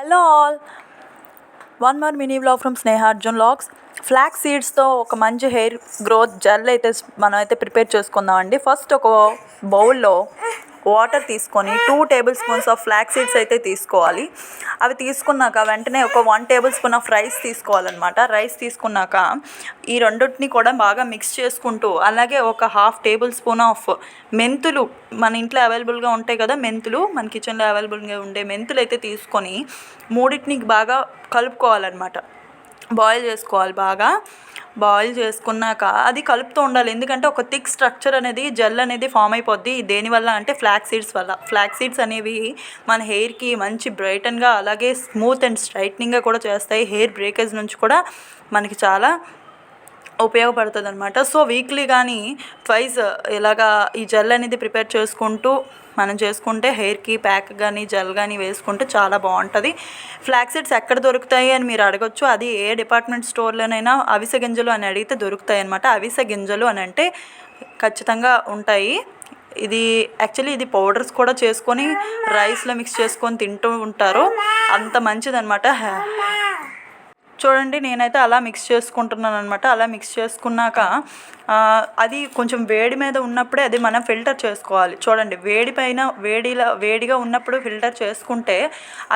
Hello all, one more mini vlog from Sneharjun vlogs. Flax సీడ్స్తో ఒక మంచి హెయిర్ గ్రోత్ జెల్ అయితే మనం అయితే ప్రిపేర్ చేసుకుందామండి. ఫస్ట్ ఒక బౌల్లో వాటర్ తీసుకొని 2 table spoons of flax seeds అయితే తీసుకోవాలి. అవి తీసుకున్నాక వెంటనే ఒక 1 టేబుల్ స్పూన్ ఆఫ్ రైస్ తీసుకోవాలన్నమాట. రైస్ తీసుకున్నాక ఈ రెండింటిని కూడా బాగా మిక్స్ చేసుకుంటూ, అలాగే ఒక 1/2 టేబుల్ స్పూన్ ఆఫ్ మెంతులు, మన ఇంట్లో అవైలబుల్గా ఉంటాయి కదా మెంతులు, మన కిచెన్లో అవైలబుల్గా ఉండే మెంతులు అయితే తీసుకొని మూడింటిని బాగా కలుపుకోవాలన్నమాట. బాయిల్ చేసుకోవాలి. బాగా బాయిల్ చేసుకున్నాక అది కలుపుతూ ఉండాలి. ఎందుకంటే ఒక థిక్ స్ట్రక్చర్ అనేది, జెల్ అనేది ఫామ్ అయిపోద్ది. దేనివల్ల అంటే ఫ్లాక్స్ సీడ్స్ వల్ల. ఫ్లాక్స్ సీడ్స్ అనేవి మన హెయిర్కి మంచి బ్రైటన్గా, అలాగే స్మూత్ అండ్ స్ట్రైట్నింగ్గా కూడా చేస్తాయి. హెయిర్ బ్రేకేజ్ నుంచి కూడా మనకి చాలా ఉపయోగపడుతుంది అనమాట. సో వీక్లీ కానీ ట్వైస్ ఇలాగా ఈ జెల్ అనేది ప్రిపేర్ చేసుకుంటూ మనం చేసుకుంటే హెయిర్కి ప్యాక్ కానీ జెల్ కానీ వేసుకుంటే చాలా బాగుంటుంది. ఫ్లాక్స్ సీడ్స్ ఎక్కడ దొరుకుతాయి అని మీరు అడగొచ్చు. అది ఏ డిపార్ట్మెంట్ స్టోర్లోనైనా అవిసె గింజలు అని అడిగితే దొరుకుతాయి అనమాట. అవిసె గింజలు అని అంటే ఖచ్చితంగా ఉంటాయి. ఇది యాక్చువల్లీ ఇది పౌడర్స్ కూడా చేసుకొని రైస్లో మిక్స్ చేసుకొని తింటూ ఉంటారు. అంత మంచిదన్నమాట. చూడండి, నేనైతే అలా మిక్స్ చేసుకుంటున్నాను అనమాట. అలా మిక్స్ చేసుకున్నాక అది కొంచెం వేడి మీద ఉన్నప్పుడే అది మనం ఫిల్టర్ చేసుకోవాలి. చూడండి, వేడిగా ఉన్నప్పుడు ఫిల్టర్ చేసుకుంటే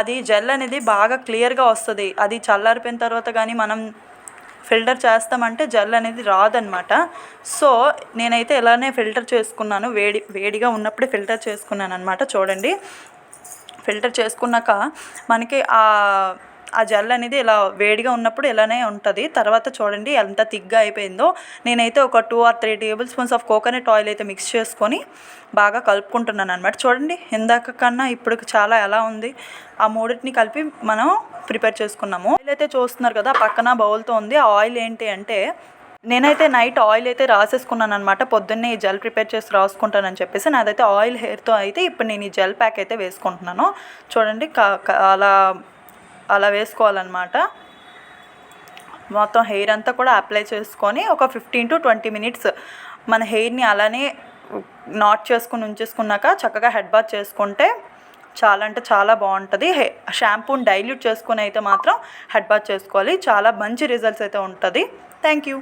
అది జెల్ అనేది బాగా క్లియర్గా వస్తుంది. అది చల్లారిపోయిన తర్వాత కానీ మనం ఫిల్టర్ చేస్తామంటే జెల్ అనేది రాదనమాట. సో నేనైతే ఇలానే ఫిల్టర్ చేసుకున్నాను. వేడిగా ఉన్నప్పుడే ఫిల్టర్ చేసుకున్నాను అనమాట. చూడండి, ఫిల్టర్ చేసుకున్నాక మనకి ఆ జెల్ అనేది ఇలా వేడిగా ఉన్నప్పుడు ఇలానే ఉంటుంది. తర్వాత చూడండి ఎంత థిక్గా అయిపోయిందో. నేనైతే ఒక 2 or 3 table spoons of coconut oil అయితే మిక్స్ చేసుకొని బాగా కలుపుకుంటున్నాను అనమాట. చూడండి, ఇందాక కన్నా ఇప్పుడు చాలా ఎలా ఉంది. ఆ మూడింటిని కలిపి మనం ప్రిపేర్ చేసుకున్నాము. ఆయిల్ అయితే చూస్తున్నారు కదా, పక్కన బౌల్తో ఉంది. ఆ ఆయిల్ ఏంటి అంటే, నేనైతే నైట్ ఆయిల్ అయితే రాసేసుకున్నాను అనమాట. పొద్దున్నే ఈ జెల్ ప్రిపేర్ చేసి రాసుకుంటానని చెప్పేసి. నాదైతే ఆయిల్ హెయిర్తో అయితే ఇప్పుడు నేను ఈ జెల్ ప్యాక్ అయితే వేసుకుంటున్నాను. చూడండి, అలా వేసుకోవాలన్నమాట. మొత్తం హెయిర్ అంతా కూడా అప్లై చేసుకొని ఒక 15 to 20 minutes మన హెయిర్ని అలానే నాట్ చేసుకుని ఉంచేసుకున్నాక చక్కగా హెడ్ బాత్ చేసుకుంటే చాలా అంటే చాలా బాగుంటుంది. షాంపూని డైల్యూట్ చేసుకుని అయితే మాత్రం హెడ్ బాత్ చేసుకోవాలి. చాలా మంచి రిజల్ట్స్ అయితే ఉంటుంది. Thank you.